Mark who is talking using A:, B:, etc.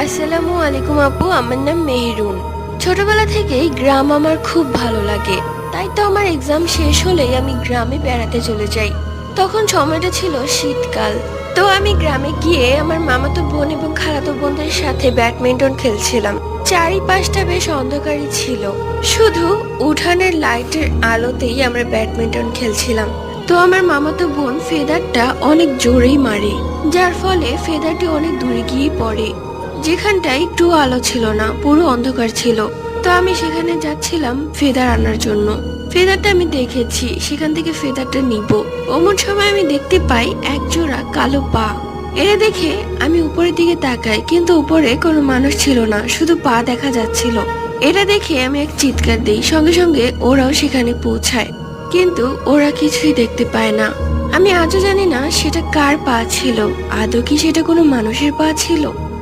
A: আসসালামু আলাইকুম আপু, আমার নাম মেহেরুন। ছোটবেলা থেকেই গ্রাম আমার খুব ভালো লাগে। তাই তো আমার এক্সাম শেষ হলেই আমি গ্রামে বেড়াতে চলে যাই। তখন সময়টা ছিল শীতকাল। তো আমি গ্রামে গিয়ে আমার মামাতো বোন এবং খালাতো বোনদের সাথে ব্যাডমিন্টন খেলছিলাম। চারিপাশটা বেশ অন্ধকারই ছিল, শুধু উঠানের লাইটের আলোতেই আমরা ব্যাডমিন্টন খেলছিলাম। তো আমার মামাতো বোন ফেদারটা অনেক জোরেই মারে, যার ফলে ফেদারটি অনেক দূরে গিয়ে পড়ে। যেখানটায় একটু আলো ছিল না, পুরো অন্ধকার ছিল। তো আমি সেখানে যাচ্ছিলাম ফেদার আনার জন্য। ফেদারটা আমি দেখেছি, সেখান থেকে ফেদারটা নিব। অমন সময় আমি দেখতে পাই এক জোড়া কালো পা। এটা দেখে আমি উপরের দিকে তাকাই, কিন্তু উপরে কোনো মানুষ ছিল না, শুধু পা দেখা যাচ্ছিল। এটা দেখে আমি এক চিৎকার দিই, সঙ্গে সঙ্গে ওরাও সেখানে পৌঁছায়। কিন্তু ওরা কিছুই দেখতে পায় না। আমি আজও জানি না সেটা কার পা ছিল, আদৌ কি সেটা কোনো মানুষের পা ছিল।